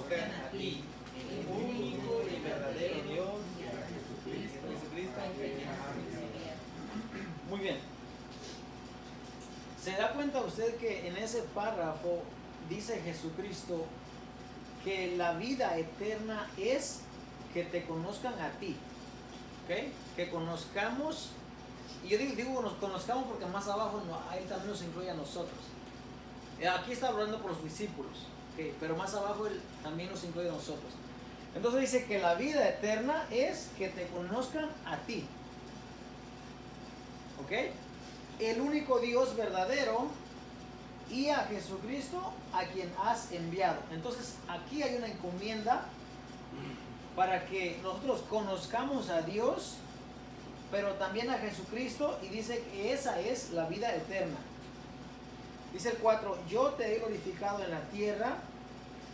conozcan a ti, el único y verdadero Dios, y a Jesucristo, a quien has. Muy bien. ¿Se da cuenta usted que en ese párrafo dice Jesucristo que la vida eterna es que te conozcan a ti? ¿Ok? Que conozcamos, y yo digo nos conozcamos porque más abajo ahí también nos incluye a nosotros. Aquí está hablando por los discípulos, ¿okay? Pero más abajo él también nos incluye a nosotros. Entonces dice que la vida eterna es que te conozcan a ti. ¿Ok? El único Dios verdadero y a Jesucristo a quien has enviado. Entonces aquí hay una encomienda para que nosotros conozcamos a Dios, pero también a Jesucristo, y dice que esa es la vida eterna. Dice el 4, yo te he glorificado en la tierra,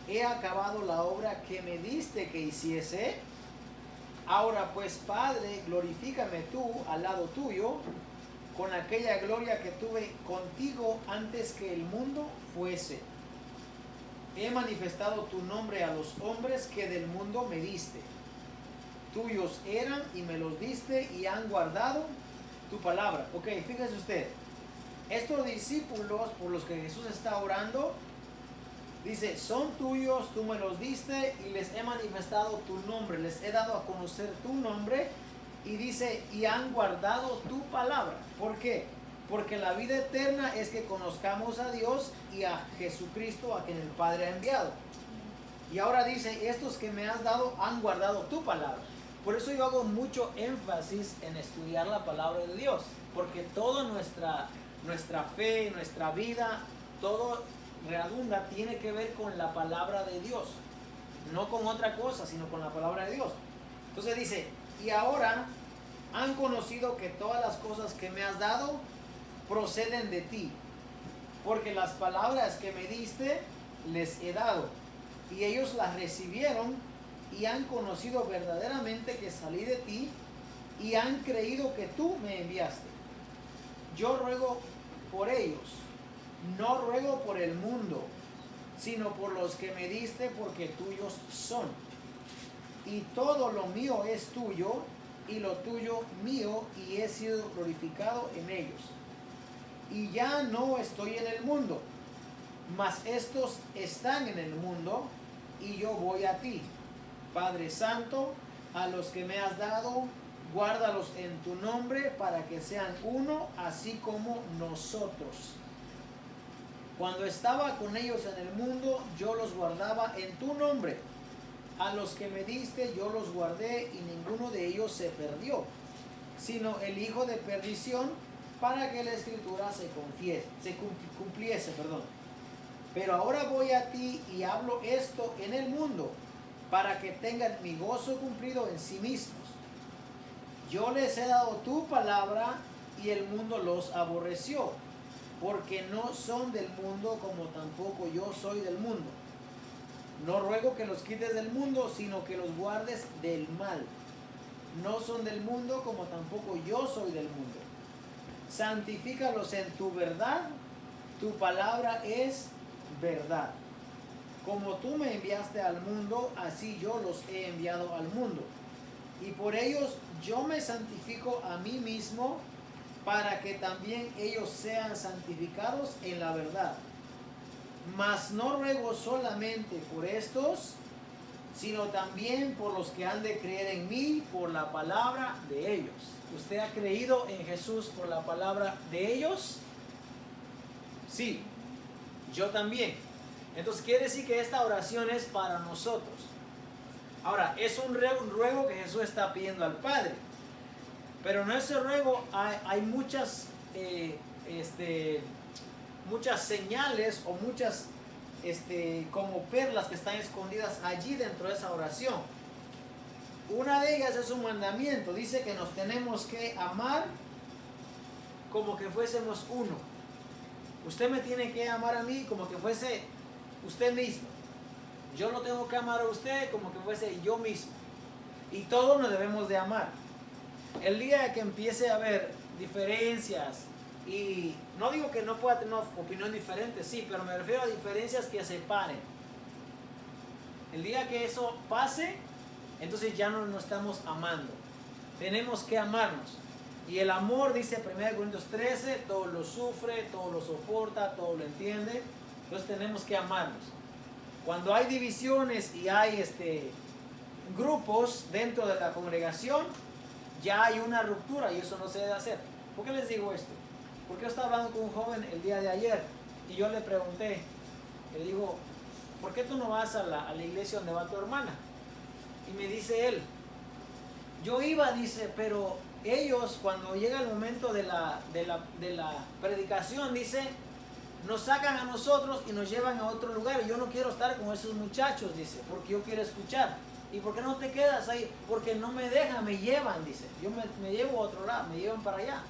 he acabado la obra que me diste que hiciese. Ahora pues, Padre, glorifícame tú al lado tuyo, con aquella gloria que tuve contigo antes que el mundo fuese. He manifestado tu nombre a los hombres que del mundo me diste. Tuyos eran y me los diste y han guardado tu palabra. Ok, fíjese usted. Estos discípulos por los que Jesús está orando, dice, son tuyos, tú me los diste y les he manifestado tu nombre, les he dado a conocer tu nombre, y dice, y han guardado tu palabra. ¿Por qué? Porque la vida eterna es que conozcamos a Dios y a Jesucristo, a quien el Padre ha enviado. Y ahora dice, estos que me has dado han guardado tu palabra. Por eso yo hago mucho énfasis en estudiar la palabra de Dios, porque toda nuestra fe, nuestra vida, todo redunda, tiene que ver con la palabra de Dios, no con otra cosa, sino con la palabra de Dios. Entonces dice, y ahora han conocido que todas las cosas que me has dado proceden de ti, porque las palabras que me diste les he dado, y ellos las recibieron y han conocido verdaderamente que salí de ti, y han creído que tú me enviaste. Yo ruego por ellos, no ruego por el mundo, sino por los que me diste, porque tuyos son. Y todo lo mío es tuyo, y lo tuyo mío, y he sido glorificado en ellos. Y ya no estoy en el mundo, mas estos están en el mundo, y yo voy a ti. Padre Santo, a los que me has dado, guárdalos en tu nombre, para que sean uno, así como nosotros. Cuando estaba con ellos en el mundo, yo los guardaba en tu nombre. A los que me diste yo los guardé, y ninguno de ellos se perdió, sino el hijo de perdición, para que la escritura se cumpliese. Pero ahora voy a ti y hablo esto en el mundo, para que tengan mi gozo cumplido en sí mismos. Yo les he dado tu palabra, y el mundo los aborreció, porque no son del mundo, como tampoco yo soy del mundo. No ruego que los quites del mundo, sino que los guardes del mal. No son del mundo, como tampoco yo soy del mundo. Santifícalos en tu verdad, tu palabra es verdad. Como tú me enviaste al mundo, así yo los he enviado al mundo. Y por ellos yo me santifico a mí mismo, para que también ellos sean santificados en la verdad. Mas no ruego solamente por estos, sino también por los que han de creer en mí por la palabra de ellos. ¿Usted ha creído en Jesús por la palabra de ellos? Sí, yo también. Entonces quiere decir que esta oración es para nosotros. Ahora, es un ruego que Jesús está pidiendo al Padre. Pero en ese ruego hay muchas muchas señales, o muchas como perlas que están escondidas allí dentro de esa oración. Una de ellas es un mandamiento. Dice que nos tenemos que amar como que fuésemos uno. Usted me tiene que amar a mí como que fuese usted mismo. Yo lo tengo que amar a usted como que fuese yo mismo. Y todos nos debemos de amar. El día que empiece a haber diferencias, y no digo que no pueda tener una opinión diferente, sí, pero me refiero a diferencias que separen. El día que eso pase, entonces ya no nos estamos amando. Tenemos que amarnos. Y el amor, dice 1 Corintios 13, todo lo sufre, todo lo soporta, todo lo entiende. Entonces tenemos que amarnos. Cuando hay divisiones y hay grupos dentro de la congregación, ya hay una ruptura y eso no se debe hacer. ¿Por qué les digo esto? Porque yo estaba hablando con un joven el día de ayer y yo le pregunté, le digo, ¿por qué tú no vas a la iglesia donde va tu hermana? Y me dice él, yo iba, dice, pero ellos cuando llega el momento de la predicación, dice, nos sacan a nosotros y nos llevan a otro lugar. Y yo no quiero estar con esos muchachos, dice, porque yo quiero escuchar. ¿Y por qué no te quedas ahí? Porque no me dejan, me llevan, dice. Yo me llevo a otro lado, me llevan para allá.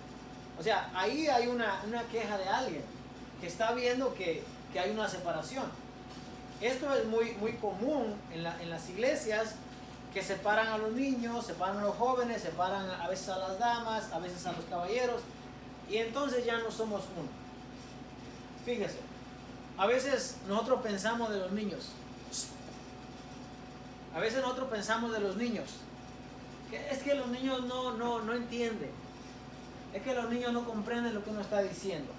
O sea, ahí hay una queja de alguien que está viendo que hay una separación. Esto es muy común en las iglesias, que separan a los niños, separan a los jóvenes, separan a veces a las damas, a veces a los caballeros, y entonces ya no somos uno. Fíjese, a veces nosotros pensamos de los niños, a veces nosotros pensamos de los niños, que es que los niños no entienden, es que los niños no comprenden lo que uno está diciendo.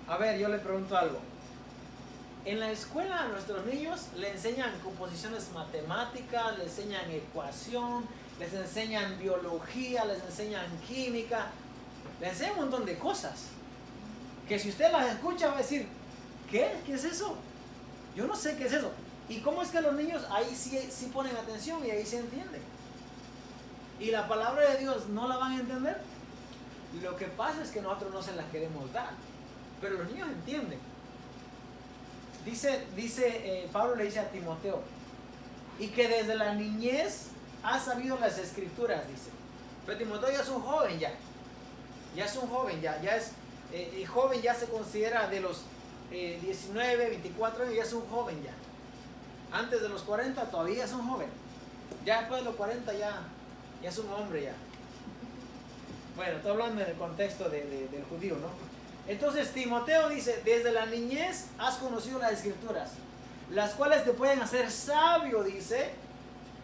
A ver, yo le pregunto algo. En la escuela a nuestros niños le enseñan composiciones matemáticas, les enseñan ecuación, les enseñan biología, les enseñan química, les enseñan un montón de cosas que si usted las escucha va a decir, ¿qué? ¿Qué es eso? Yo no sé qué es eso. ¿Y cómo es que los niños ahí sí ponen atención y ahí se entiende? ¿Y la palabra de Dios no la van a entender? Lo que pasa es que nosotros no se las queremos dar, pero los niños entienden. Pablo le dice a Timoteo, y que desde la niñez ha sabido las escrituras, dice. Pero Timoteo ya es un joven ya es un joven, ya es, el joven ya se considera de los 19, 24 años, ya es un joven ya. Antes de los 40 todavía es un joven. Ya después de los 40 ya es un hombre ya. Bueno, estoy hablando en el contexto del judío, ¿no? Entonces Timoteo dice, desde la niñez has conocido las escrituras, las cuales te pueden hacer sabio, dice,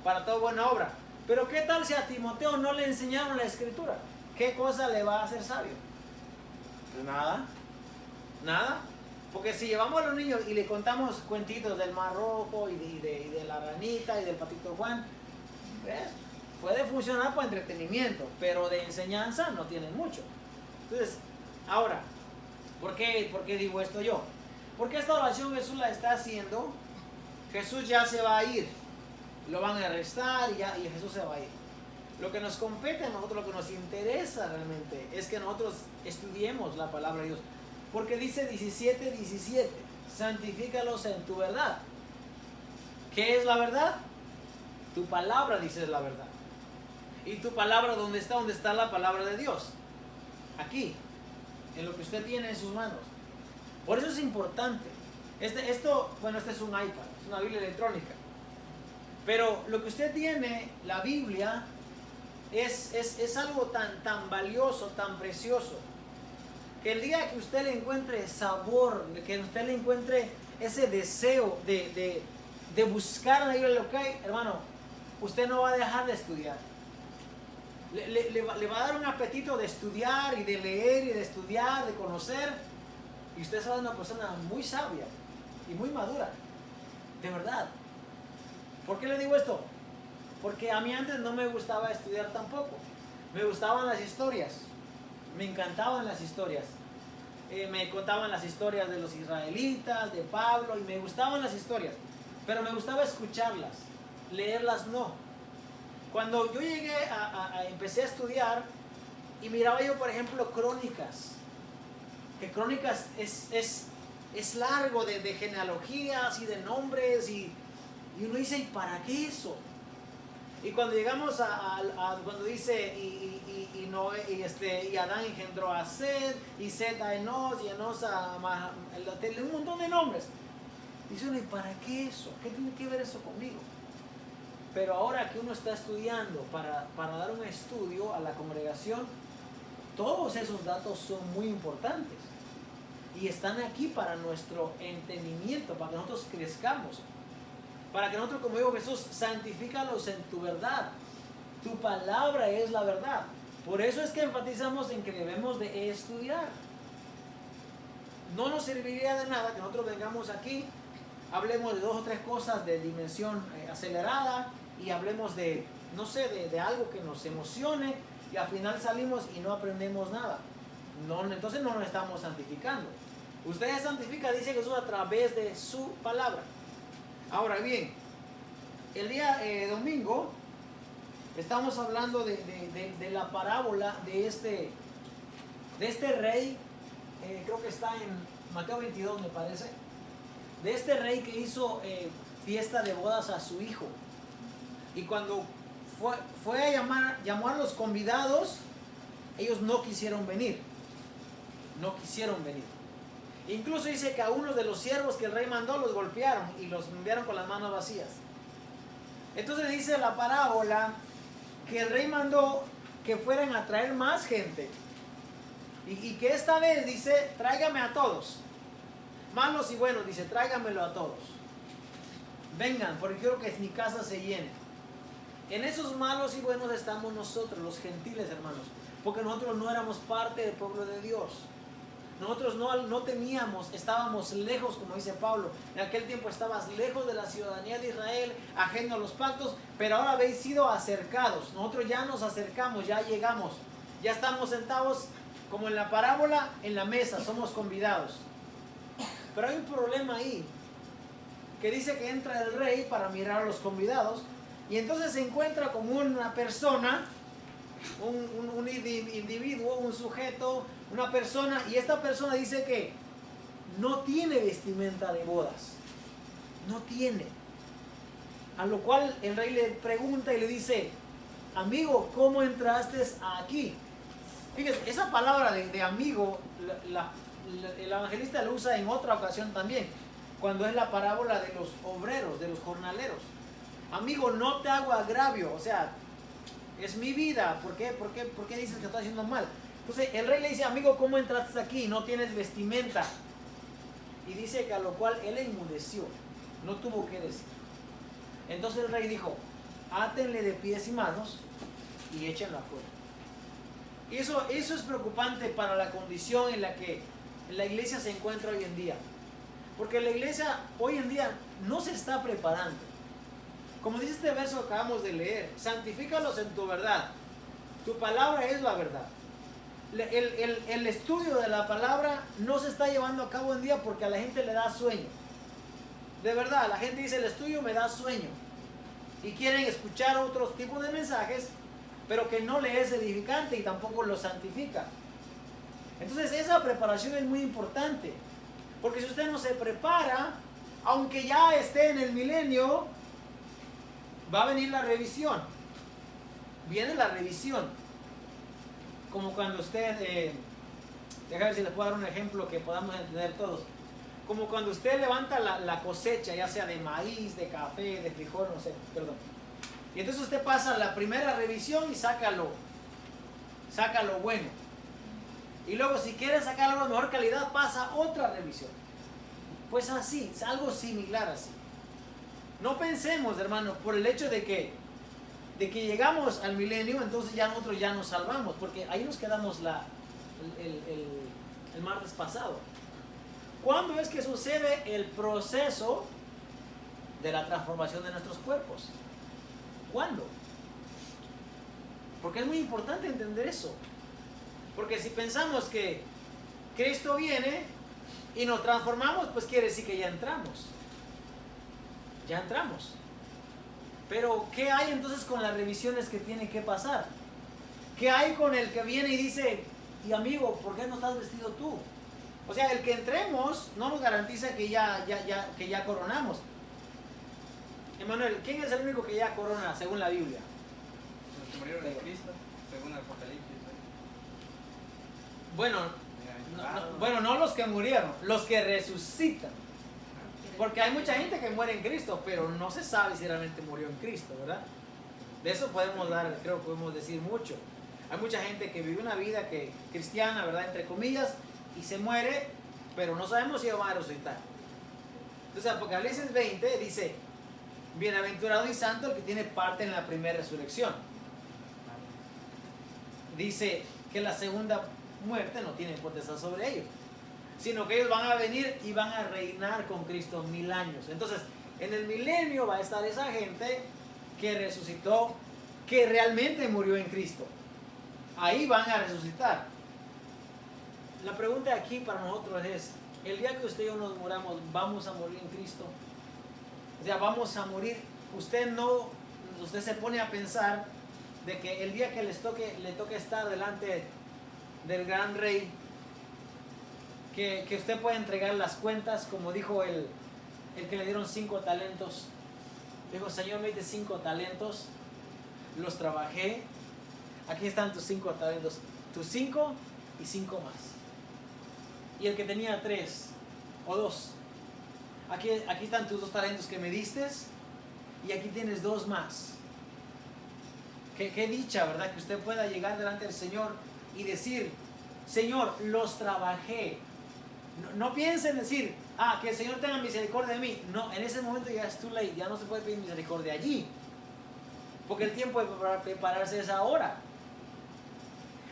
para toda buena obra. Pero ¿qué tal si a Timoteo no le enseñaron la escritura? ¿Qué cosa le va a hacer sabio? Pues nada. Porque si llevamos a los niños y le contamos cuentitos del Mar Rojo y de la ranita y del patito Juan, pues, puede funcionar para entretenimiento, pero de enseñanza no tienen mucho. Entonces, ahora, ¿por qué digo esto yo? Porque esta oración Jesús la está haciendo, Jesús ya se va a ir, lo van a arrestar y Jesús se va a ir. Lo que nos compete a nosotros, lo que nos interesa realmente, es que nosotros estudiemos la palabra de Dios. Porque dice 17:17, santifícalos en tu verdad. ¿Qué es la verdad? Tu palabra dice es la verdad. ¿Y tu palabra dónde está? ¿Dónde está la palabra de Dios? Aquí, en lo que usted tiene en sus manos. Por eso es importante. Este es un iPad, es una Biblia electrónica. Pero lo que usted tiene, la Biblia, es algo tan valioso, tan precioso, que el día que usted le encuentre sabor, que usted le encuentre ese deseo de buscar la Biblia lo que hay, hermano, usted no va a dejar de estudiar. Le va a dar un apetito de estudiar y de leer y de estudiar, de conocer, y usted será una persona muy sabia y muy madura, de verdad. ¿Por qué le digo esto? Porque a mí antes no me gustaba estudiar tampoco. Me gustaban las historias, me encantaban las historias. Me contaban las historias de los israelitas, de Pablo, y me gustaban las historias, pero me gustaba escucharlas, leerlas no. Cuando yo llegué empecé a estudiar y miraba yo, por ejemplo, Crónicas, que Crónicas es largo de genealogías y de nombres, y uno dice, ¿y para qué eso? Y cuando llegamos cuando dice y Adán engendró a Set, y Set a Enos, y Enos un montón de nombres. Dice uno, ¿y para qué eso? ¿Qué tiene que ver eso conmigo? Pero ahora que uno está estudiando para dar un estudio a la congregación, todos esos datos son muy importantes y están aquí para nuestro entendimiento, para que nosotros crezcamos, Para que nosotros, como dijo Jesús, santifícalos en tu verdad. Tu palabra es la verdad. Por eso es que enfatizamos en que debemos de estudiar. No nos serviría de nada que nosotros vengamos aquí, hablemos de 2 o 3 cosas de dimensión acelerada y hablemos de, no sé, de algo que nos emocione y al final salimos y no aprendemos nada. No, entonces no nos estamos santificando. Ustedes santifican, dice Jesús, a través de su palabra. Ahora bien, el día domingo estamos hablando de la parábola de este rey, creo que está en Mateo 22 me parece, de este rey que hizo fiesta de bodas a su hijo. Y cuando fue a llamó a los convidados, ellos no quisieron venir. No quisieron venir. Incluso dice que a uno de los siervos que el rey mandó los golpearon y los enviaron con las manos vacías. Entonces dice la parábola que el rey mandó que fueran a traer más gente. Y que esta vez dice, tráigame a todos. Malos y buenos, dice, tráigamelo a todos. Vengan, porque quiero que mi casa se llene. En esos malos y buenos estamos nosotros, los gentiles, hermanos. Porque nosotros no éramos parte del pueblo de Dios. Nosotros no teníamos, estábamos lejos, como dice Pablo. En aquel tiempo estabas lejos de la ciudadanía de Israel, ajeno a los pactos, pero ahora habéis sido acercados. Nosotros ya nos acercamos, ya llegamos. Ya estamos sentados, como en la parábola, en la mesa, somos convidados. Pero hay un problema ahí, que dice que entra el rey para mirar a los convidados, y entonces se encuentra con una persona, un individuo, un sujeto, una persona, y esta persona dice que no tiene vestimenta de bodas, no tiene. A lo cual el rey le pregunta y le dice, amigo, ¿cómo entraste aquí? Fíjese, esa palabra de amigo, el evangelista lo usa en otra ocasión también, cuando es la parábola de los obreros, de los jornaleros. Amigo, no te hago agravio, o sea, es mi vida, ¿por qué dices que estoy haciendo mal? Entonces el rey le dice, amigo, ¿cómo entraste aquí? No tienes vestimenta. Y dice que a lo cual él enmudeció, no tuvo que decir. Entonces el rey dijo, átenle de pies y manos y échenlo afuera. Y eso es preocupante para la condición en la que la iglesia se encuentra hoy en día. Porque la iglesia hoy en día no se está preparando. Como dice este verso que acabamos de leer, santifícalos en tu verdad. Tu palabra es la verdad. El estudio de la palabra no se está llevando a cabo hoy en día porque a la gente le da sueño. De verdad, la gente dice, el estudio me da sueño. Y quieren escuchar otros tipos de mensajes, pero que no le es edificante y tampoco lo santifica. Entonces esa preparación es muy importante. Porque si usted no se prepara, aunque ya esté en el milenio, va a venir la revisión. Viene la revisión. Como cuando usted, déjame ver si les puedo dar un ejemplo que podamos entender todos. Como cuando usted levanta la cosecha, ya sea de maíz, de café, de frijol, no sé, perdón. Y entonces usted pasa la primera revisión y saca lo bueno. Y luego si quiere sacar algo de mejor calidad, pasa otra revisión. Pues así, es algo similar así. No pensemos, hermanos, por el hecho de que llegamos al milenio, entonces ya nosotros ya nos salvamos, porque ahí nos quedamos el martes pasado. ¿Cuándo es que sucede el proceso de la transformación de nuestros cuerpos? ¿Cuándo? Porque es muy importante entender eso. Porque si pensamos que Cristo viene y nos transformamos, pues quiere decir que ya entramos. Ya entramos. Pero ¿qué hay entonces con las revisiones que tiene que pasar? ¿Qué hay con el que viene y dice, y amigo, ¿por qué no estás vestido tú? O sea, el que entremos no nos garantiza que ya coronamos. Emanuel, ¿quién es el único que ya corona según la Biblia? Los que murieron en Cristo, según el Apocalipsis. Bueno, no los que murieron, los que resucitan. Porque hay mucha gente que muere en Cristo, pero no se sabe si realmente murió en Cristo, ¿verdad? De eso podemos decir mucho. Hay mucha gente que vive una vida cristiana, ¿verdad? Entre comillas, y se muere, pero no sabemos si va a resucitar. Entonces Apocalipsis 20 dice bienaventurado y santo el que tiene parte en la primera resurrección. Dice que la segunda muerte no tiene potestad sobre ellos, sino que ellos van a venir y van a reinar con Cristo 1000 años. Entonces, en el milenio va a estar esa gente que resucitó, que realmente murió en Cristo. Ahí van a resucitar. La pregunta aquí para nosotros es, el día que usted y yo nos muramos, ¿vamos a morir en Cristo? O sea, vamos a morir. Usted se pone a pensar de que el día que le toque estar delante del gran rey, que usted puede entregar las cuentas, como dijo el que le dieron 5 talentos. Dijo, Señor, me diste 5 talentos, los trabajé, aquí están tus 5 talentos, tus 5 y 5 más. Y el que tenía 3 o 2, aquí están tus 2 talentos que me diste, y aquí tienes 2 más. Qué dicha, ¿verdad? Que usted pueda llegar delante del Señor y decir, Señor, los trabajé. No piense en decir, que el Señor tenga misericordia de mí. No, en ese momento ya es too late, ya no se puede pedir misericordia allí. Porque el tiempo de prepararse es ahora.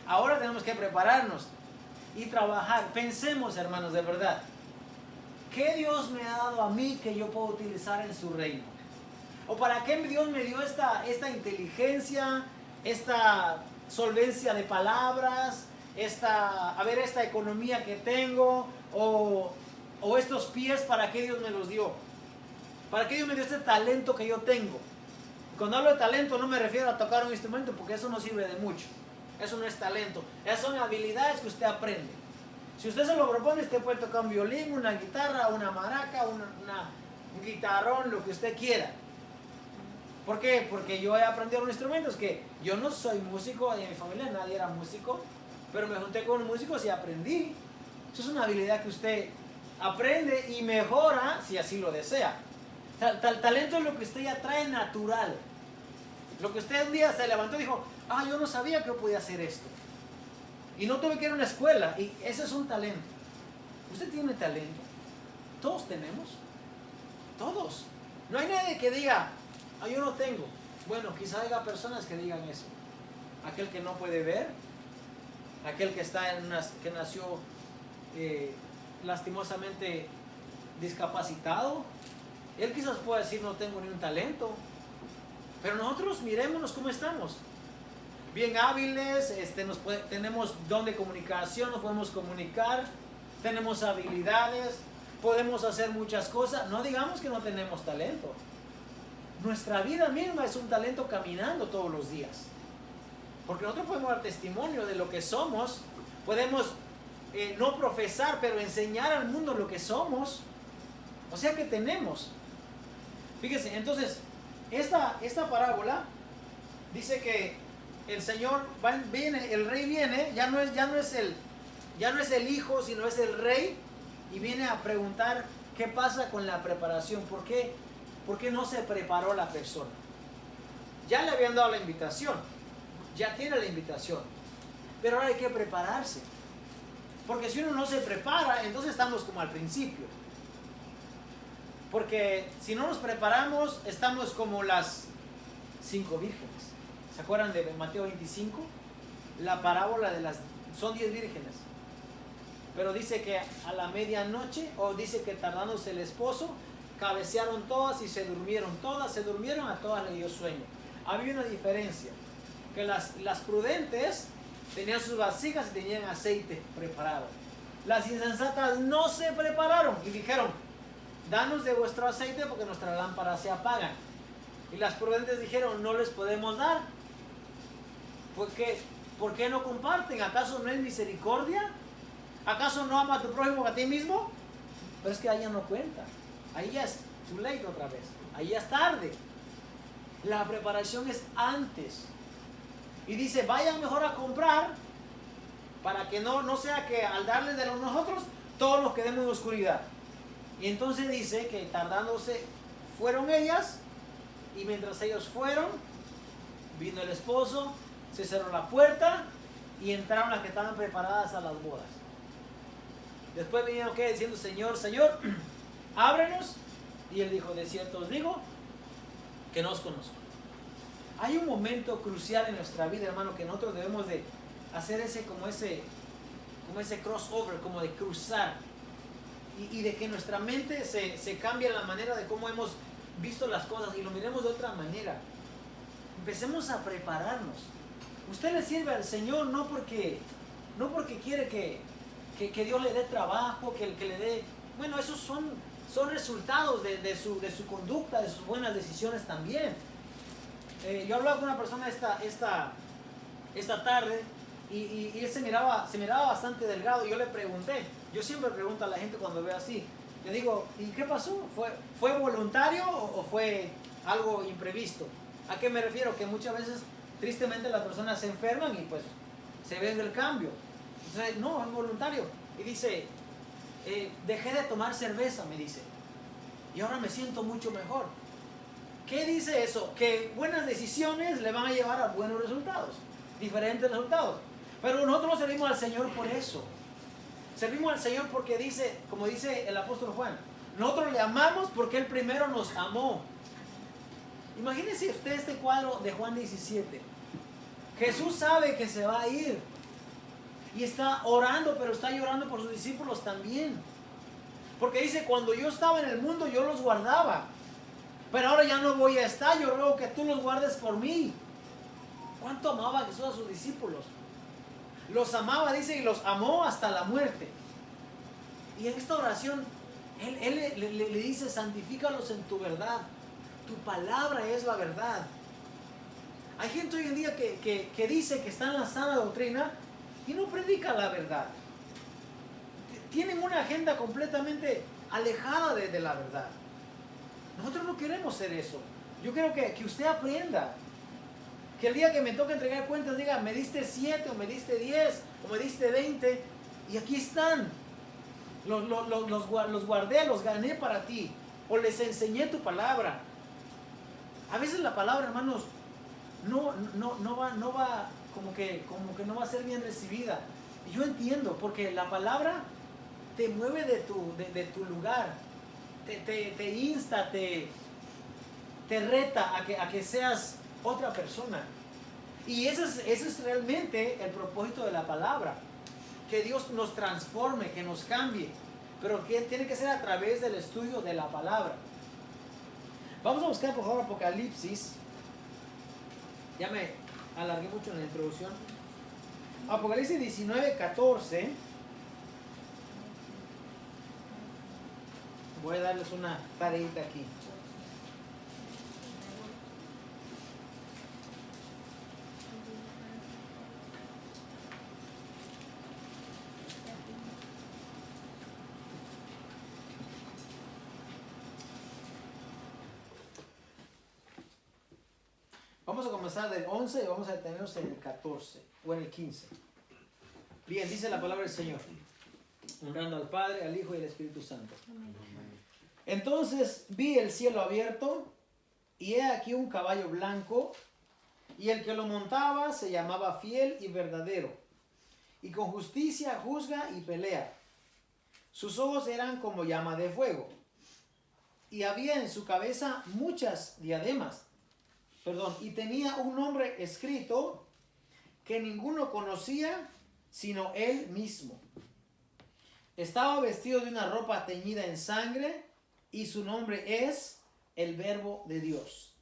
Ahora tenemos que prepararnos y trabajar. Pensemos, hermanos, de verdad, ¿qué Dios me ha dado a mí que yo puedo utilizar en su reino? ¿O para qué Dios me dio esta inteligencia, esta solvencia de palabras, esta economía que tengo, o estos pies? ¿Para qué Dios me los dio? ¿Para qué Dios me dio este talento que yo tengo? Cuando hablo de talento no me refiero a tocar un instrumento, porque eso no sirve de mucho. Eso no es talento. Esas son habilidades que usted aprende. Si usted se lo propone, usted puede tocar un violín, una guitarra, una maraca, un guitarrón, lo que usted quiera. ¿Por qué? Porque yo he aprendido los instrumentos, que yo no soy músico, en mi familia nadie era músico, pero me junté con músicos y aprendí. Eso es una habilidad que usted aprende y mejora si así lo desea. Talento es lo que usted ya trae natural. Lo que usted un día se levantó y dijo, yo no sabía que yo podía hacer esto. Y no tuve que ir a una escuela. Y ese es un talento. Usted tiene talento. Todos tenemos. Todos. No hay nadie que diga, yo no tengo. Bueno, quizá haya personas que digan eso. Aquel que no puede ver, aquel que que nació lastimosamente discapacitado, él quizás pueda decir, no tengo ni un talento. Pero nosotros mirémonos cómo estamos. Bien hábiles, tenemos don de comunicación, nos podemos comunicar, tenemos habilidades, podemos hacer muchas cosas. No digamos que no tenemos talento. Nuestra vida misma es un talento caminando todos los días. Porque nosotros podemos dar testimonio de lo que somos, podemos no profesar, pero enseñar al mundo lo que somos. O sea que tenemos. Fíjese, entonces, esta parábola dice que el Señor viene, el rey viene, ya no es el hijo, sino es el rey, y viene a preguntar qué pasa con la preparación. ¿Por qué no se preparó la persona? Ya le habían dado la invitación, ya tiene la invitación, pero ahora hay que prepararse. Porque si uno no se prepara, entonces estamos como al principio. Porque si no nos preparamos, estamos como las 5 vírgenes. ¿Se acuerdan de Mateo 25? La parábola son 10 vírgenes. Pero dice que a la medianoche, o dice que tardándose el esposo, cabecearon todas y se durmieron. Todas se durmieron, a todas le dio sueño. Había una diferencia, que las prudentes tenían sus vasijas y tenían aceite preparado. Las insensatas no se prepararon y dijeron, danos de vuestro aceite porque nuestras lámparas se apagan. Y las prudentes dijeron, no les podemos dar. ¿Por qué no comparten? ¿Acaso no es misericordia? ¿Acaso no ama a tu prójimo a ti mismo? Pero es que ahí ya no cuenta. Ahí ya es too late otra vez. Ahí ya es tarde. La preparación es antes. Y dice, vayan mejor a comprar para que no sea que al darles de nosotros, todos nos quedemos en oscuridad. Y entonces dice que tardándose fueron ellas, y mientras ellos fueron, vino el esposo, se cerró la puerta y entraron las que estaban preparadas a las bodas. Después vinieron diciendo, Señor, Señor, ábrenos. Y él dijo, de cierto os digo que nos conozco. Hay un momento crucial en nuestra vida, hermano, que nosotros debemos de hacer ese crossover, como de cruzar. Y de que nuestra mente se cambie la manera de cómo hemos visto las cosas y lo miremos de otra manera. Empecemos a prepararnos. Usted le sirve al Señor no porque quiere que Dios le dé trabajo, que le dé... Bueno, esos son resultados de su conducta, de sus buenas decisiones también. Yo hablaba con una persona esta tarde y él se miraba bastante delgado y yo le pregunté, yo siempre pregunto a la gente cuando veo así, le digo, ¿y qué pasó? ¿Fue voluntario o fue algo imprevisto? ¿A qué me refiero? Que muchas veces tristemente las personas se enferman y pues se ve el cambio. Entonces, no, es voluntario. Y dice, dejé de tomar cerveza, me dice, y ahora me siento mucho mejor. ¿Qué dice eso? Que buenas decisiones le van a llevar a buenos resultados, diferentes resultados. Pero nosotros no servimos al Señor por eso. Servimos al Señor porque dice, como dice el apóstol Juan, nosotros le amamos porque Él primero nos amó. Imagínense usted este cuadro de Juan 17. Jesús sabe que se va a ir y está orando, pero está llorando por sus discípulos también. Porque dice, cuando yo estaba en el mundo yo los guardaba, pero ahora ya no voy a estar, yo ruego que tú los guardes por mí. ¿Cuánto amaba Jesús a sus discípulos? Los amaba, dice, y los amó hasta la muerte. Y en esta oración, Él le dice, santifícalos en tu verdad. Tu palabra es la verdad. Hay gente hoy en día que dice que está en la sana doctrina y no predica la verdad. Tienen una agenda completamente alejada de la verdad. Nosotros no queremos ser eso. Yo quiero que usted aprenda. Que el día que me toque entregar cuentas diga, me diste 7 o me diste 10 o me diste 20 y aquí están. Los guardé, los gané para ti. O les enseñé tu palabra. A veces la palabra, hermanos, no va como que no va a ser bien recibida. Y yo entiendo, porque la palabra te mueve de tu lugar, te insta, te reta a que seas otra persona. Y ese es realmente el propósito de la palabra, que Dios nos transforme, que nos cambie, pero que tiene que ser a través del estudio de la palabra. Vamos a buscar por favor Apocalipsis. Ya me alargué mucho en la introducción. Apocalipsis 19:14. Voy a darles una tareita aquí. Vamos a comenzar del 11 y vamos a detenernos en el 14 o en el 15. Bien, dice la palabra del Señor, honrando al Padre, al Hijo y al Espíritu Santo. Entonces vi el cielo abierto y he aquí un caballo blanco, y el que lo montaba se llamaba Fiel y Verdadero, y con justicia juzga y pelea. Sus ojos eran como llama de fuego, y había en su cabeza muchas diademas. Y tenía un nombre escrito que ninguno conocía sino él mismo. Estaba vestido de una ropa teñida en sangre y su nombre es el Verbo de Dios.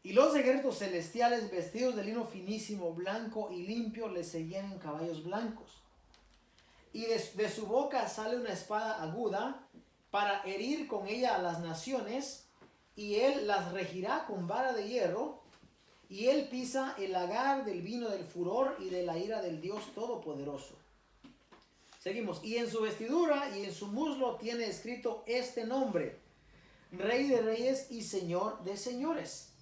Y los ejércitos celestiales vestidos de lino finísimo, blanco y limpio le seguían en caballos blancos. Y de su boca sale una espada aguda para herir con ella a las naciones, y él las regirá con vara de hierro, y él pisa el lagar del vino del furor y de la ira del Dios Todopoderoso. Seguimos. Y en su vestidura y en su muslo tiene escrito este nombre: Rey de Reyes y Señor de Señores.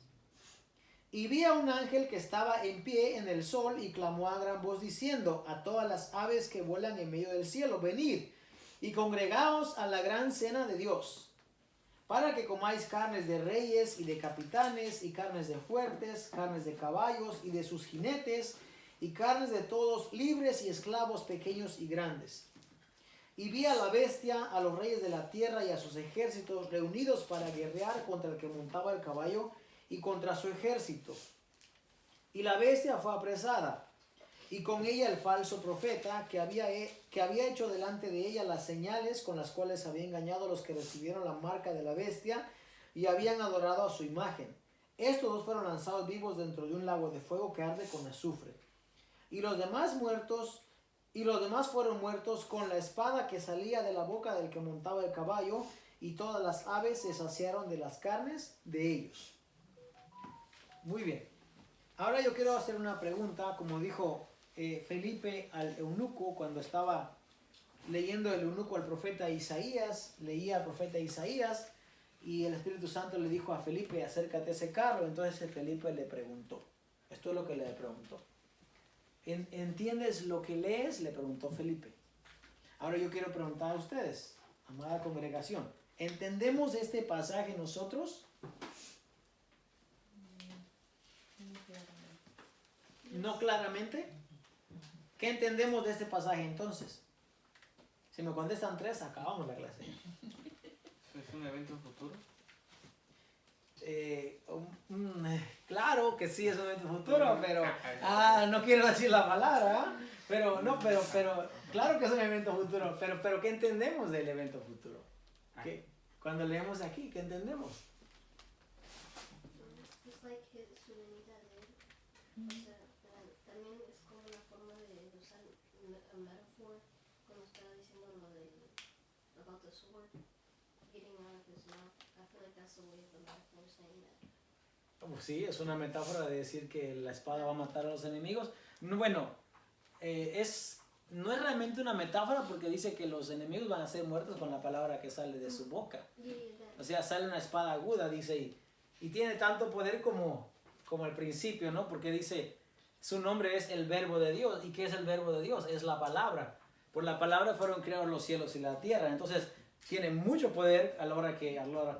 Y vi a un ángel que estaba en pie en el sol y clamó a gran voz diciendo a todas las aves que vuelan en medio del cielo: venid y congregaos a la gran cena de Dios, para que comáis carnes de reyes y de capitanes, y carnes de fuertes, carnes de caballos y de sus jinetes, y carnes de todos, libres y esclavos, pequeños y grandes. Y vi a la bestia, a los reyes de la tierra y a sus ejércitos reunidos para guerrear contra el que montaba el caballo y contra su ejército. Y la bestia fue apresada, y con ella el falso profeta que había hecho delante de ella las señales con las cuales había engañado a los que recibieron la marca de la bestia y habían adorado a su imagen. Estos dos fueron lanzados vivos dentro de un lago de fuego que arde con azufre. Y los demás fueron muertos con la espada que salía de la boca del que montaba el caballo, y todas las aves se saciaron de las carnes de ellos. Muy bien. Ahora yo quiero hacer una pregunta, como dijo Felipe al eunuco cuando estaba leyendo el eunuco al profeta Isaías, leía al profeta Isaías, y el Espíritu Santo le dijo a Felipe, acércate a ese carro. Entonces Felipe le preguntó, esto es lo que le preguntó. ¿Entiendes lo que lees? Le preguntó Felipe. Ahora yo quiero preguntar a ustedes, amada congregación, ¿entendemos este pasaje nosotros? ¿No claramente? ¿Qué entendemos de este pasaje entonces? Si me contestan 3, acabamos la clase. ¿Es un evento futuro? Claro que sí es un evento futuro, pero no quiero decir la palabra, pero claro que es un evento futuro, pero ¿qué entendemos del evento futuro? Cuando leemos aquí, ¿qué entendemos? Es like su venida de él. O sea, también es como una forma de usar a metaphor cuando estaba diciendo lo de about the sword getting out of his mouth. I feel like that's the way of the metaphor saying that. Pues sí, es una metáfora de decir que la espada va a matar a los enemigos. Bueno, no es realmente una metáfora porque dice que los enemigos van a ser muertos con la palabra que sale de su boca. O sea, sale una espada aguda, dice, y tiene tanto poder como al principio, ¿no? Porque dice, su nombre es el verbo de Dios. ¿Y qué es el verbo de Dios? Es la palabra. Por la palabra fueron creados los cielos y la tierra. Entonces, tiene mucho poder a la hora que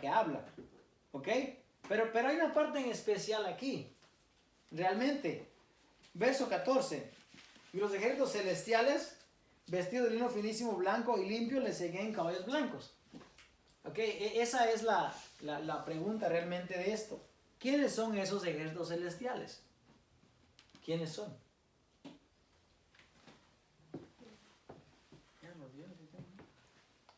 habla. ¿Ok? Pero hay una parte en especial aquí. Realmente. Verso 14. Y los ejércitos celestiales, vestidos de lino finísimo, blanco y limpio, le seguían en caballos blancos. ¿Ok? Esa es la pregunta realmente de esto. ¿Quiénes son esos ejércitos celestiales? ¿Quiénes son?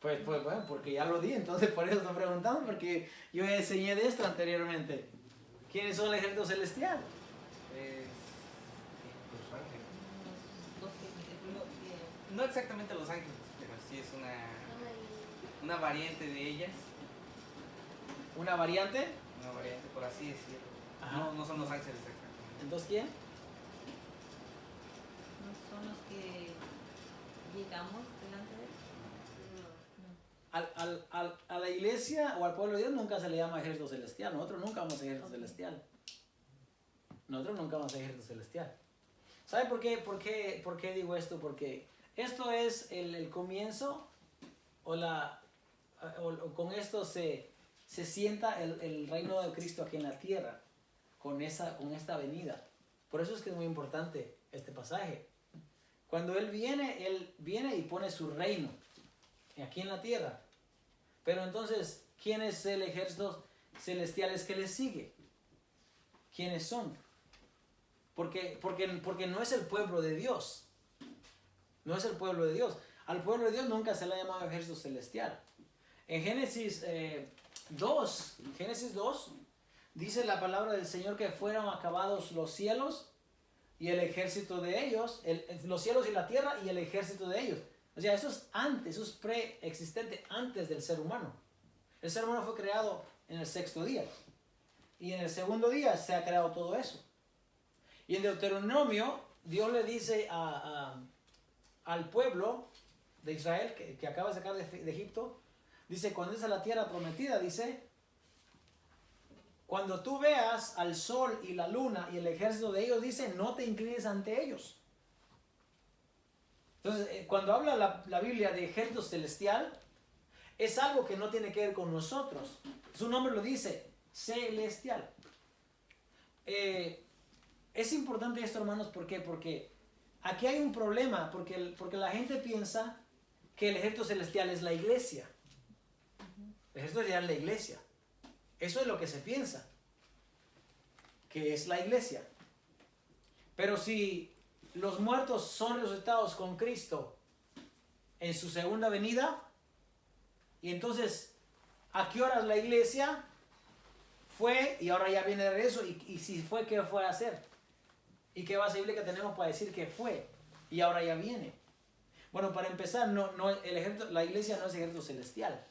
Pues bueno, porque ya lo di, entonces por eso estoy preguntando, porque yo enseñé de esto anteriormente. ¿Quiénes son el ejército celestial? Los ángeles. No exactamente los ángeles, pero sí es una variante de ellas. ¿Una variante? Una variante, por así decirlo. Ajá. No son los ángeles exactamente. ¿Entonces quién? ¿No son los que llegamos delante de él? A la iglesia o al pueblo de Dios nunca se le llama ejército celestial. Nosotros nunca vamos a ejército celestial. Nosotros nunca vamos a ejército celestial. ¿Sabe por qué digo esto? Porque esto es el comienzo o con esto se sienta el reino de Cristo aquí en la tierra con esta venida. Por eso es que es muy importante este pasaje. Cuando Él viene y pone su reino aquí en la tierra. Pero entonces, ¿quién es el ejército celestial que le sigue? ¿Quiénes son? Porque no es el pueblo de Dios. No es el pueblo de Dios. Al pueblo de Dios nunca se le ha llamado ejército celestial. En Génesis 2, dice la palabra del Señor que fueron acabados los cielos y el ejército de ellos, los cielos y la tierra y el ejército de ellos. O sea, eso es antes, eso es preexistente antes del ser humano. El ser humano fue creado en el 6º día. Y en el 2º día se ha creado todo eso. Y en Deuteronomio, Dios le dice al pueblo de Israel, que acaba de sacar de Egipto, dice, cuando es a la tierra prometida, dice, cuando tú veas al sol y la luna y el ejército de ellos, dice, no te inclines ante ellos. Entonces, cuando habla la Biblia de ejército celestial, es algo que no tiene que ver con nosotros. Su nombre lo dice, celestial. Es importante esto, hermanos, ¿por qué? Porque aquí hay un problema, porque la gente piensa que el ejército celestial es la iglesia. El ejército celestial es la iglesia. Eso es lo que se piensa. que es la iglesia. Pero si los muertos son resucitados con Cristo en su segunda venida, y entonces, ¿a qué horas la iglesia fue y ahora ya viene de regreso? Y si fue, ¿qué fue a hacer? ¿Y qué base bíblica tenemos para decir que fue y ahora ya viene? Bueno, para empezar, la iglesia no es ejército celestial.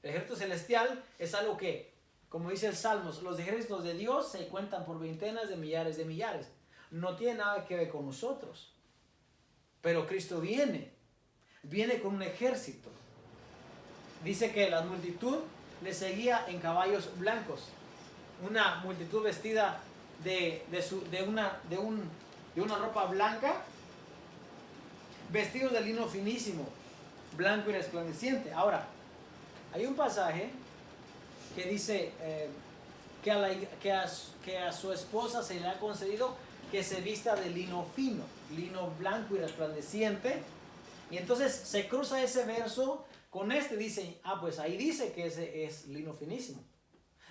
El ejército celestial es algo que, como dice el Salmos, los ejércitos de Dios se cuentan por veintenas de millares de millares. No tiene nada que ver con nosotros. Pero Cristo viene con un ejército. Dice que la multitud le seguía en caballos blancos. Una multitud vestida de una ropa blanca, vestidos de lino finísimo, blanco y resplandeciente. Ahora, hay un pasaje que dice que a su esposa se le ha concedido que se vista de lino fino, lino blanco y resplandeciente. Y entonces se cruza ese verso con este, dice, pues ahí dice que ese es lino finísimo.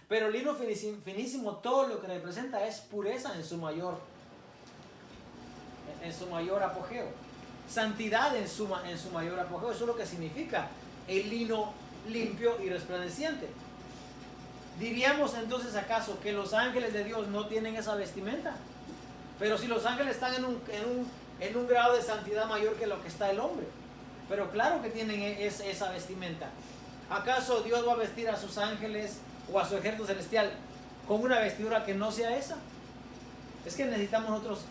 Pero lino finísimo, todo lo que representa es pureza en su mayor apogeo. Santidad en su mayor apogeo. Eso es lo que significa el lino limpio y resplandeciente. ¿Diríamos entonces acaso que los ángeles de Dios no tienen esa vestimenta? Pero si los ángeles están en un grado de santidad mayor que lo que está el hombre. Pero claro que tienen esa vestimenta. ¿Acaso Dios va a vestir a sus ángeles o a su ejército celestial con una vestidura que no sea esa? Es que necesitamos nosotros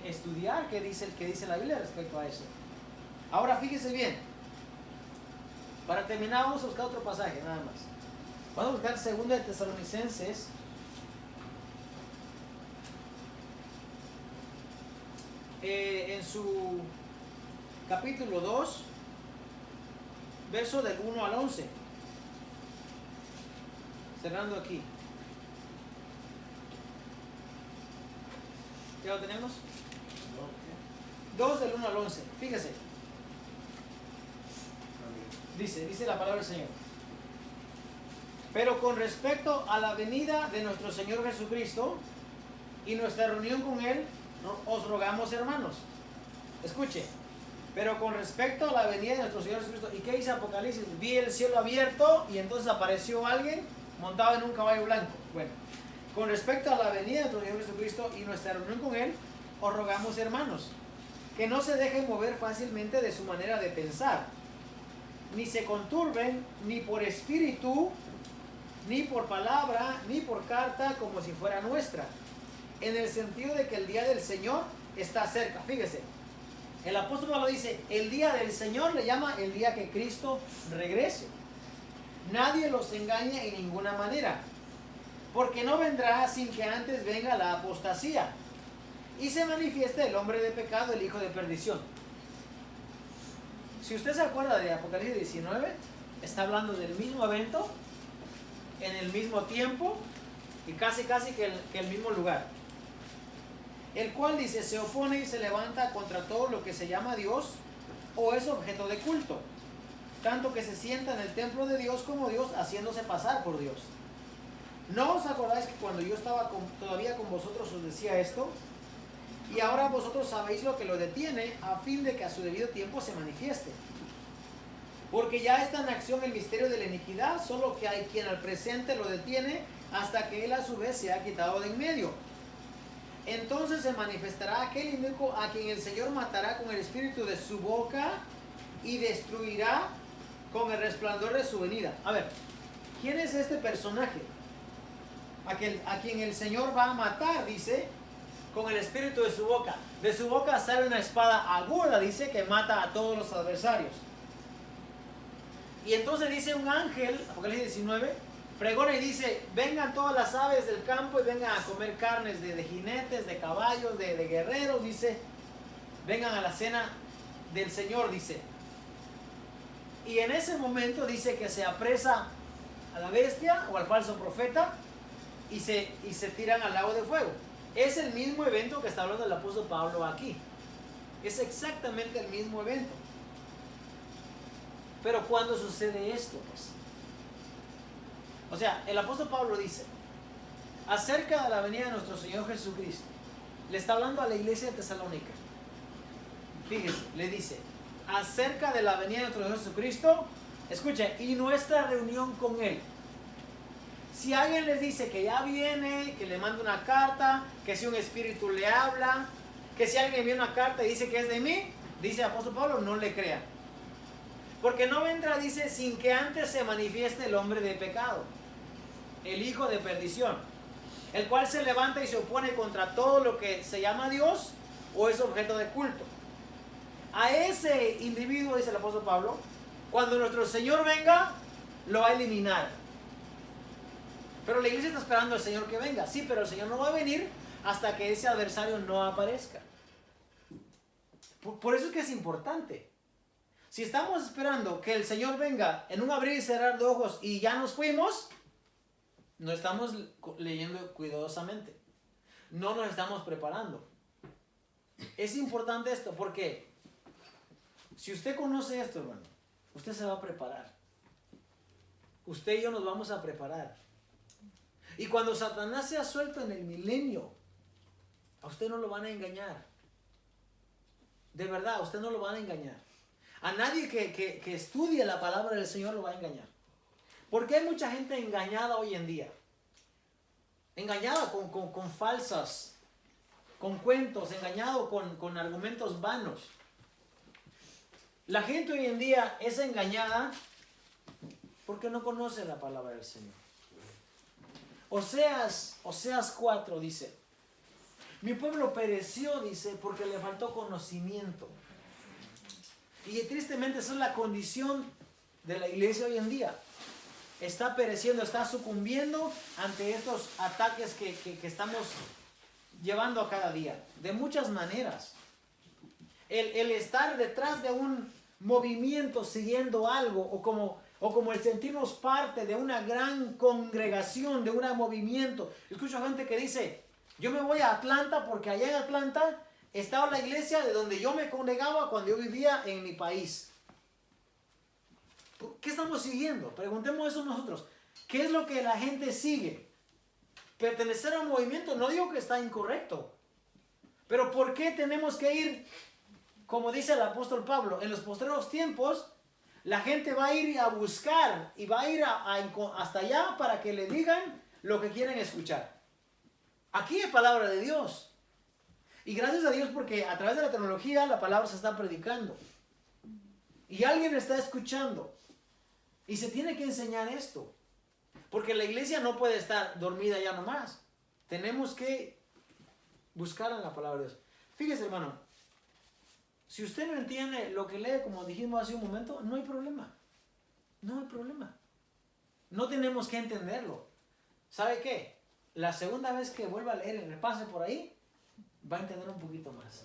estudiar qué dice la Biblia respecto a eso. Ahora fíjese bien. Para terminar vamos a buscar otro pasaje nada más. Vamos a buscar 2 de Tesalonicenses. En su capítulo 2, verso del 1 al 11. Cerrando aquí. ¿Ya lo tenemos? 2 del 1 al 11. Fíjese. Dice la palabra del Señor. Pero con respecto a la venida de nuestro Señor Jesucristo y nuestra reunión con Él, os rogamos, hermanos. Escuche. Pero con respecto a la venida de nuestro Señor Jesucristo, ¿y qué dice Apocalipsis? Vi el cielo abierto y entonces apareció alguien montado en un caballo blanco. Bueno, con respecto a la venida de nuestro Señor Jesucristo y nuestra reunión con Él, os rogamos, hermanos, que no se dejen mover fácilmente de su manera de pensar, ni se conturben ni por espíritu, ni por palabra, ni por carta, como si fuera nuestra, en el sentido de que el día del Señor está cerca. Fíjese, el apóstol Pablo dice, el día del Señor le llama el día que Cristo regrese. Nadie los engaña en ninguna manera, porque no vendrá sin que antes venga la apostasía y se manifieste el hombre de pecado, el hijo de perdición. Si usted se acuerda de Apocalipsis 19, está hablando del mismo evento, en el mismo tiempo y casi que el mismo lugar. El cual dice, se opone y se levanta contra todo lo que se llama Dios o es objeto de culto, tanto que se sienta en el templo de Dios como Dios, haciéndose pasar por Dios. ¿No os acordáis que cuando yo estaba todavía con vosotros os decía esto? Y ahora vosotros sabéis lo que lo detiene, a fin de que a su debido tiempo se manifieste. Porque ya está en acción el misterio de la iniquidad, solo que hay quien al presente lo detiene hasta que él a su vez se ha quitado de en medio. Entonces se manifestará aquel inicuo a quien el Señor matará con el espíritu de su boca y destruirá con el resplandor de su venida. A ver, ¿quién es este personaje? A quien el Señor va a matar, dice, con el espíritu de su boca. De su boca sale una espada aguda, dice, que mata a todos los adversarios. Y entonces dice un ángel, Apocalipsis 19, pregona y dice, vengan todas las aves del campo y vengan a comer carnes de jinetes, de caballos, de guerreros, dice, vengan a la cena del Señor, dice. Y en ese momento dice que se apresa a la bestia o al falso profeta y se tiran al lago de fuego. Es el mismo evento que está hablando el apóstol Pablo aquí. Es exactamente el mismo evento. Pero ¿cuándo sucede esto? Pues? O sea, el apóstol Pablo dice, acerca de la venida de nuestro Señor Jesucristo. Le está hablando a la iglesia de Tesalónica. Fíjese, le dice, acerca de la venida de nuestro Señor Jesucristo, escuche, y nuestra reunión con Él. Si alguien les dice que ya viene, que le manda una carta, que si un espíritu le habla, que si alguien envía una carta y dice que es de mí, dice el apóstol Pablo, no le crean. Porque no vendrá, dice, sin que antes se manifieste el hombre de pecado, el hijo de perdición, el cual se levanta y se opone contra todo lo que se llama Dios o es objeto de culto. A ese individuo, dice el apóstol Pablo, cuando nuestro Señor venga, lo va a eliminar. Pero la iglesia está esperando al Señor que venga. Sí, pero el Señor no va a venir hasta que ese adversario no aparezca. Por eso es que es importante. Si estamos esperando que el Señor venga en un abrir y cerrar de ojos y ya nos fuimos, no estamos leyendo cuidadosamente. No nos estamos preparando. Es importante esto porque si usted conoce esto, hermano, usted se va a preparar. Usted y yo nos vamos a preparar. Y cuando Satanás sea suelto en el milenio, a usted no lo van a engañar. De verdad, a usted no lo van a engañar. A nadie que estudie la palabra del Señor lo va a engañar. Porque hay mucha gente engañada hoy en día. Engañada con falsas, con cuentos, engañado con argumentos vanos. La gente hoy en día es engañada porque no conoce la palabra del Señor. Oseas 4 dice, mi pueblo pereció, dice, porque le faltó conocimiento. Y tristemente esa es la condición de la iglesia hoy en día. Está pereciendo, está sucumbiendo ante estos ataques que estamos llevando a cada día. De muchas maneras. El estar detrás de un movimiento, siguiendo algo, o como el sentirnos parte de una gran congregación, de un movimiento. Escucho gente que dice, yo me voy a Atlanta porque allá en Atlanta estaba la iglesia de donde yo me congregaba cuando yo vivía en mi país. ¿Qué estamos siguiendo? Preguntemos eso nosotros. ¿Qué es lo que la gente sigue? Pertenecer a un movimiento, no digo que está incorrecto. Pero ¿por qué tenemos que ir, como dice el apóstol Pablo, en los postreros tiempos, la gente va a ir a buscar y va a ir hasta allá para que le digan lo que quieren escuchar? Aquí hay palabra de Dios. Y gracias a Dios porque a través de la tecnología la palabra se está predicando. Y alguien está escuchando. Y se tiene que enseñar esto. Porque la iglesia no puede estar dormida ya nomás. Tenemos que buscar en la palabra de Dios. Fíjese, hermano. Si usted no entiende lo que lee, como dijimos hace un momento, no hay problema. No hay problema. No tenemos que entenderlo. ¿Sabe qué? La segunda vez que vuelva a leer y repase por ahí, va a entender un poquito más.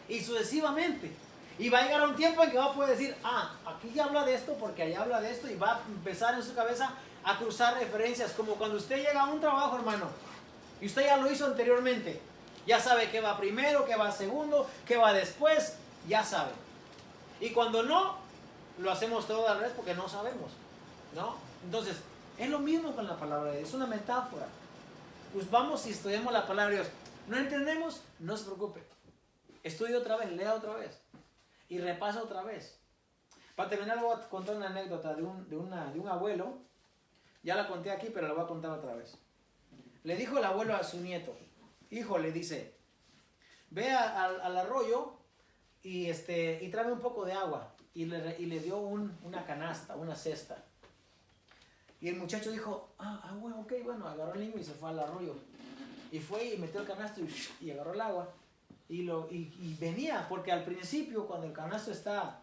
Y sucesivamente. Y va a llegar un tiempo en que va a poder decir, aquí ya habla de esto porque allá habla de esto, y va a empezar en su cabeza a cruzar referencias, como cuando usted llega a un trabajo, hermano, y usted ya lo hizo anteriormente. Ya sabe qué va primero, qué va segundo, qué va después, ya sabe. Y cuando no, lo hacemos todo al revés porque no sabemos, ¿no? Entonces, es lo mismo con la palabra de Dios, es una metáfora. Pues vamos y estudiamos la palabra de Dios. ¿No entendemos? No se preocupe. Estudie otra vez, lea otra vez. Y repasa otra vez. Para terminar, voy a contar una anécdota de un abuelo. Ya la conté aquí, pero la voy a contar otra vez. Le dijo el abuelo a su nieto, hijo, le dice, ve al arroyo y tráeme un poco de agua. Y le dio una canasta, una cesta. Y el muchacho dijo, bueno, ok, bueno, agarró el niño y se fue al arroyo. Y fue y metió el canasto y agarró el agua. Y venía, porque al principio cuando el canasto está,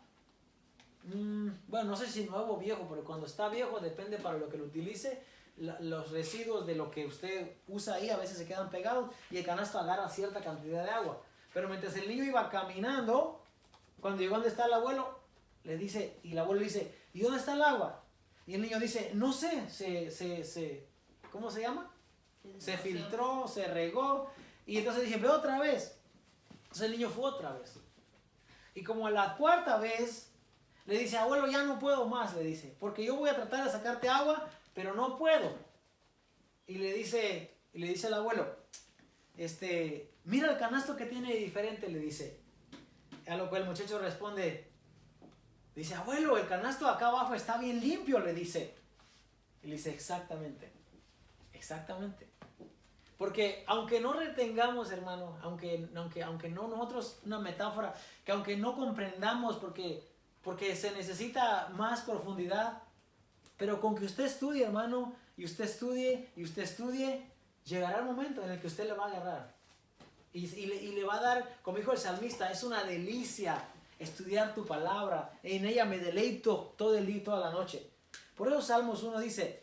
bueno, no sé si nuevo o viejo, pero cuando está viejo, depende para lo que lo utilice, los residuos de lo que usted usa ahí a veces se quedan pegados y el canasto agarra cierta cantidad de agua. Pero mientras el niño iba caminando, cuando llegó donde está el abuelo, le dice, y el abuelo le dice, ¿y dónde está el agua? Y el niño dice, no sé, ¿cómo se llama? Se filtró, se regó. Y entonces dije, ve otra vez. Entonces el niño fue otra vez. Y como a la cuarta vez, le dice, abuelo, ya no puedo más, le dice, porque yo voy a tratar de sacarte agua, pero no puedo. Y le dice Y le dice al abuelo, mira el canasto que tiene diferente, le dice. A lo cual el muchacho responde, dice, abuelo, el canasto acá abajo está bien limpio, le dice. Y le dice, exactamente, exactamente. Porque aunque no retengamos, hermano, aunque no nosotros, una metáfora, que aunque no comprendamos porque se necesita más profundidad, pero con que usted estudie, hermano, y usted estudie, llegará el momento en el que usted le va a agarrar. Y le va a dar, como dijo el salmista, es una delicia estudiar tu palabra. En ella me deleito todo el día, toda la noche. Por eso Salmos 1 dice,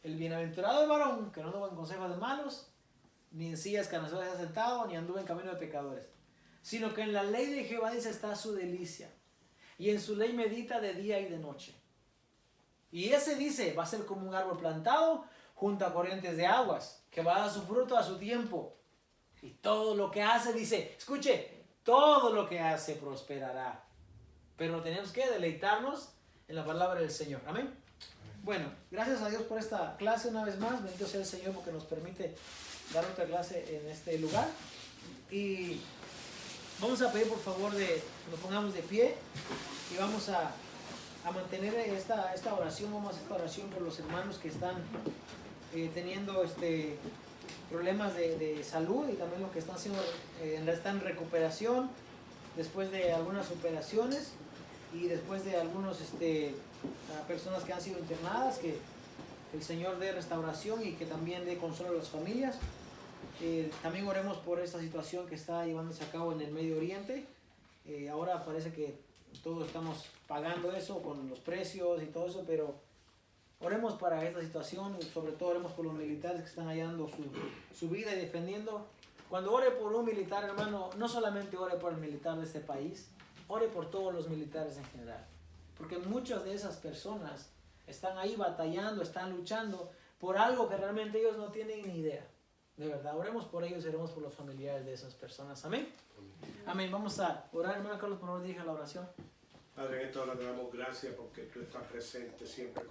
el bienaventurado el varón que no anduvo en consejos de malos, ni en sillas cansadas se ha sentado, ni anduvo en camino de pecadores, sino que en la ley de Jehová dice está su delicia, y en su ley medita de día y de noche. Y ese dice, va a ser como un árbol plantado junto a corrientes de aguas, que va a dar su fruto a su tiempo. Y todo lo que hace, dice, escuche, todo lo que hace prosperará. Pero tenemos que deleitarnos en la palabra del Señor. Amén. Bueno, gracias a Dios por esta clase una vez más. Bendito sea el Señor porque nos permite dar otra clase en este lugar. Y vamos a pedir por favor que nos pongamos de pie y vamos a mantener esta oración. Vamos a hacer esta oración por los hermanos que están teniendo problemas de salud y también los que están están en recuperación después de algunas operaciones y después de algunas personas que han sido internadas, que el Señor dé restauración y que también dé consuelo a las familias. También oremos por esta situación que está llevándose a cabo en el Medio Oriente. Ahora parece que todos estamos pagando eso con los precios y todo eso, pero oremos para esta situación y sobre todo oremos por los militares que están hallando su vida y defendiendo. Cuando ore por un militar, hermano, no solamente ore por el militar de este país, ore por todos los militares en general. Porque muchas de esas personas están ahí batallando, están luchando por algo que realmente ellos no tienen ni idea. De verdad, oremos por ellos y oremos por los familiares de esas personas. Amén. Amén. Vamos a orar, hermano Carlos, por favor, dirija la oración. Padre, en esta hora te damos gracias porque tú estás presente siempre con